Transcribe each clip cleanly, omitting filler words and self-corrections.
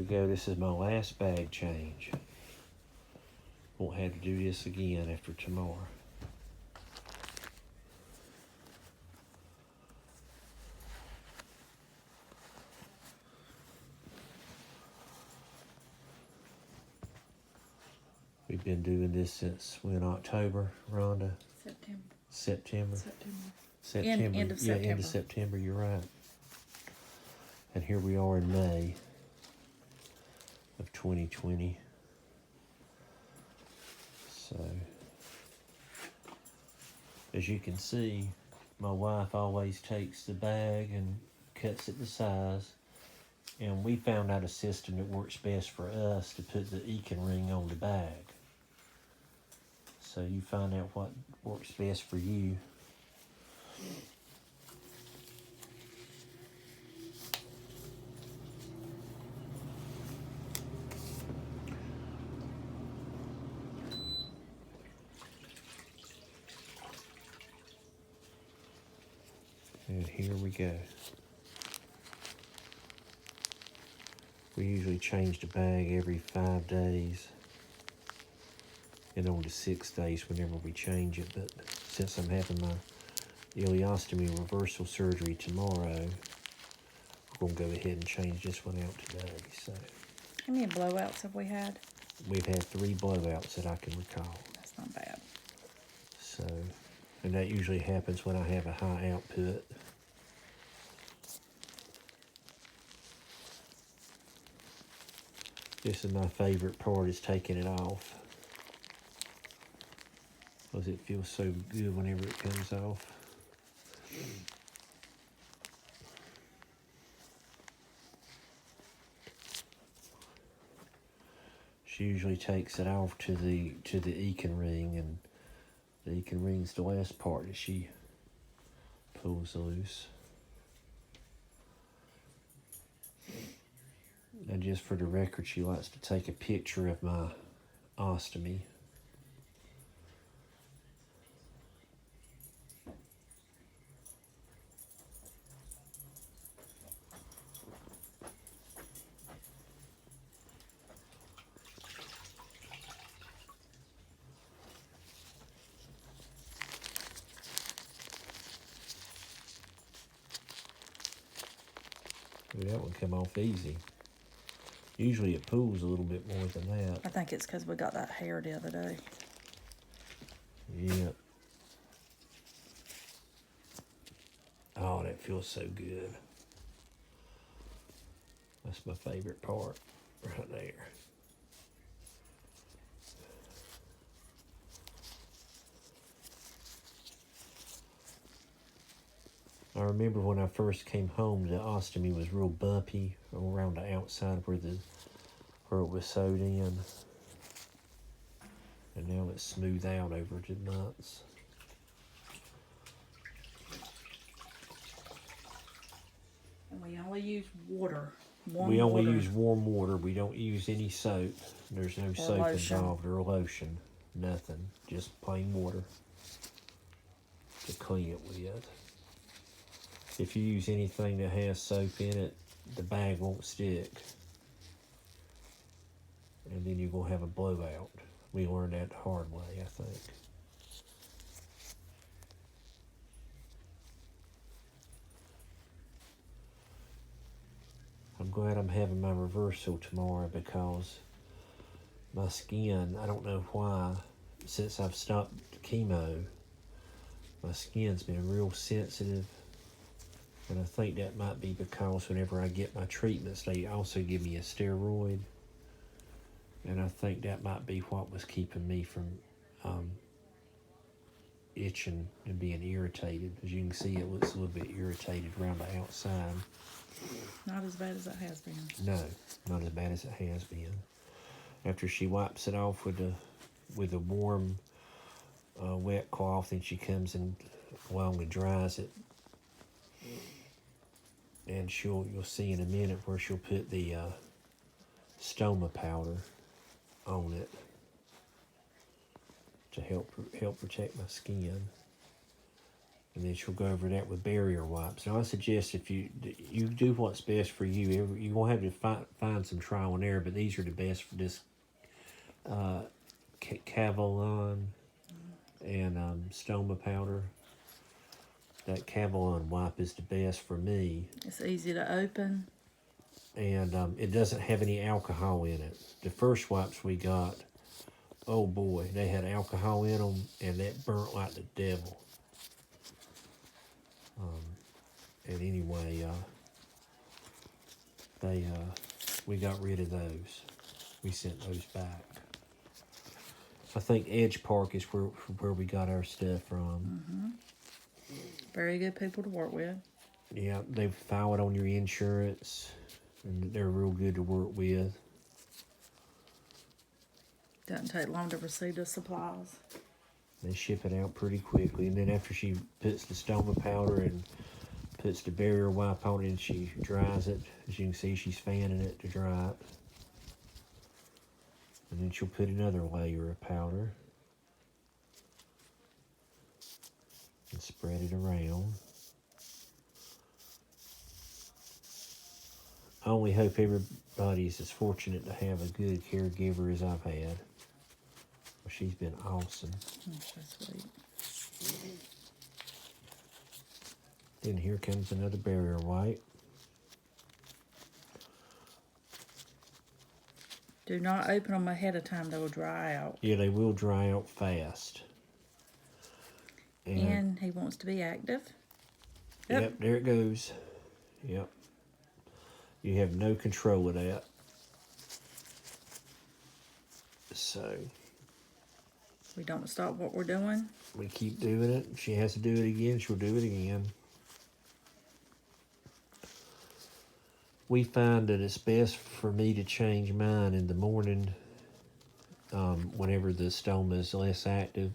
go. This is my last bag change. Won't have to do this again after tomorrow. We've been doing this since when, October, Rhonda? September. September. End of September. Yeah, end of September, you're right. And here we are in May of 2020. So, as you can see, my wife always takes the bag and cuts it to size. And we found out a system that works best for us to put the Ekin ring on the bag. So you find out what works best for you. And here we go. We usually change the bag every 5 days. And on the 6 days whenever we change it. But since I'm having my ileostomy reversal surgery tomorrow, we're going to go ahead and change this one out today. So How many blowouts have we had? we've had 3 blowouts that I can recall. That's not bad. So, and that usually happens when I have a high output. This is my favorite part, is taking it off. Because it feels so good whenever it comes off. She usually takes it off to the Ekin ring, and the Ekin ring's the last part that she pulls loose. And just for the record, she likes to take a picture of my ostomy. Ooh, that one come off easy. Usually it pulls a little bit more than that. I think it's because we got that hair the other day. Yeah. Oh, that feels so good. That's my favorite part, right there. I remember when I first came home, the ostomy was real bumpy around the outside where it was sewed in. And now it's smoothed out over the nuts. And we only use water. We only use warm water. We don't use any soap. There's no soap lotion. involved or lotion. Nothing. Just plain water to clean it with. If you use anything that has soap in it, the bag won't stick. And then you're going to have a blowout. We learned that the hard way, I think. I'm glad I'm having my reversal tomorrow because my skin, I don't know why, since I've stopped chemo, my skin's been real sensitive. And I think that might be because whenever I get my treatments, they also give me a steroid. And I think that might be what was keeping me from itching and being irritated. As you can see, it looks a little bit irritated around the outside. Not as bad as it has been. No, not as bad as it has been. After she wipes it off with a warm, wet cloth, and she comes in along and dries it. And you'll see in a minute where she'll put the stoma powder on it to help protect my skin. And then she'll go over that with barrier wipes. Now I suggest if you do what's best for you. You're gonna have to find some trial and error, but these are the best for this Cavalon and stoma powder. That Cavalon wipe is the best for me. It's easy to open. And it doesn't have any alcohol in it. The first wipes we got, oh boy, they had alcohol in them, and that burnt like the devil. And anyway, we got rid of those. We sent those back. I think Edge Park is where we got our stuff from. Very good people to work with. Yeah, they file it on your insurance, and they're real good to work with. Doesn't take long to receive the supplies. They ship it out pretty quickly, and then after she puts the stoma powder and puts the barrier wipe on it and she dries it, as you can see, she's fanning it to dry it. And then she'll put another layer of powder and spread it around. I only hope everybody's as fortunate to have a good caregiver as I've had. She's been awesome. That's so sweet. Then here comes another barrier wipe. Do not open them ahead of time. They will dry out. Yeah, they will dry out fast. And he wants to be active. Yep, there it goes. Yep. You have no control of that. So We don't stop what we're doing. we keep doing it. If she has to do it again, she'll do it again. We find that it's best for me to change mine in the morning whenever the stoma is less active.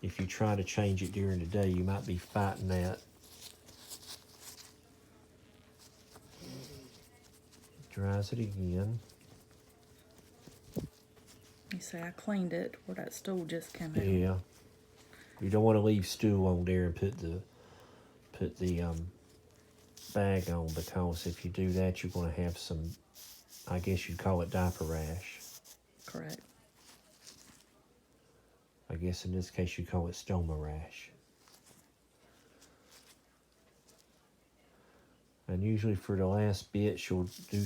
If you try to change it during the day, you might be fighting that. Dries it again. You say I cleaned it where that stool just came out. Yeah. You don't want to leave stool on there and put the bag on, because if you do that, you're going to have some, I guess you'd call it diaper rash. Correct. I guess in this case you call it stoma rash. And usually for the last bit, she'll do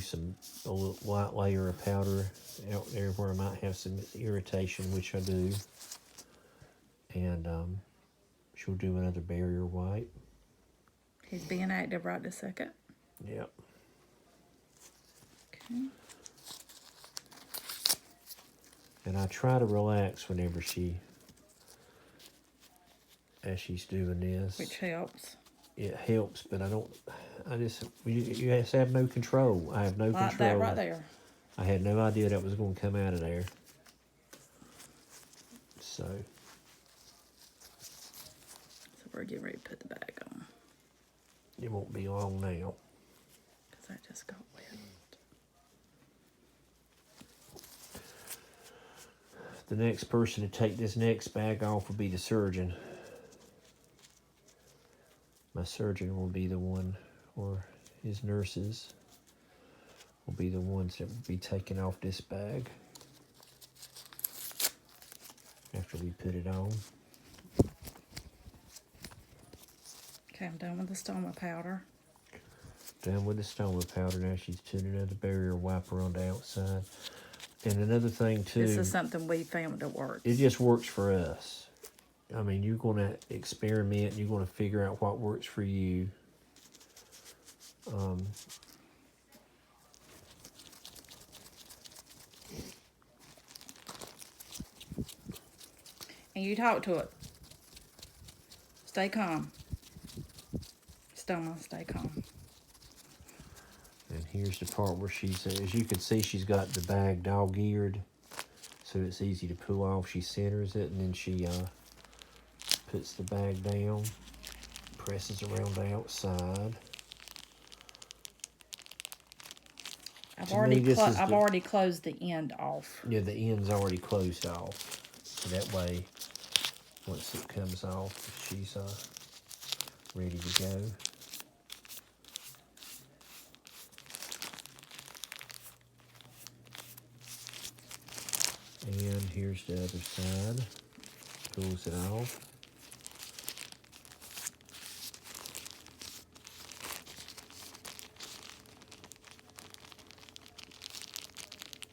a little light layer of powder out there where I might have some irritation, which I do. And she'll do another barrier wipe. He's being active right this second. Yep. Okay. And I try to relax whenever as she's doing this. Which helps. It helps, but you have to have no control. I have no Like control. that right there. I had no idea that was going to come out of there. So we're getting ready to put the bag on. it won't be long now. Because I just got wet. The next person to take this next bag off will be the surgeon. My surgeon will be the one, or his nurses will be the ones that will be taking off this bag after we put it on. Okay, I'm done with the stoma powder. Done with the stoma powder. Now she's putting another barrier wiper on the outside. And another thing too, This is something we found that works. it just works for us. I mean, you're going to experiment. You're going to figure out what works for you. And you talk to it. Stay calm. Stoma, stay calm. And here's the part where as you can see, she's got the bag dog-eared, so it's easy to pull off. She centers it, and then she puts the bag down, presses around the outside. I've To me, already closed the end off. Yeah, the end's already closed off, so that way, once it comes off, she's ready to go. And here's the other side. Pulls it off.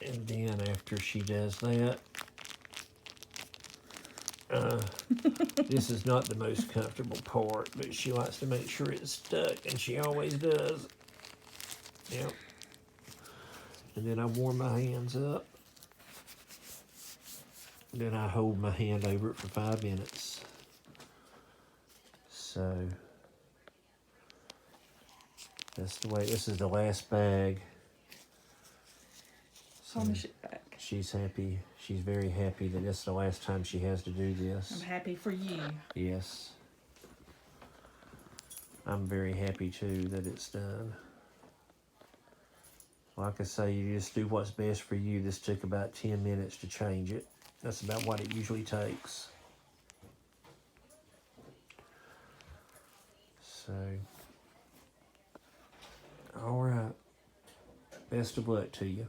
And then after she does that, this is not the most comfortable part, but she likes to make sure it's stuck, and she always does. Yep. And then I warm my hands up. Then I hold my hand over it for 5 minutes. So that's the way. This is the last bag. So Harness it back. she's happy. She's very happy that this is the last time she has to do this. I'm happy for you. Yes. I'm very happy too that it's done. Like I say, you just do what's best for you. This took about 10 minutes to change it. That's about what it usually takes. So, all right. Best of luck to you.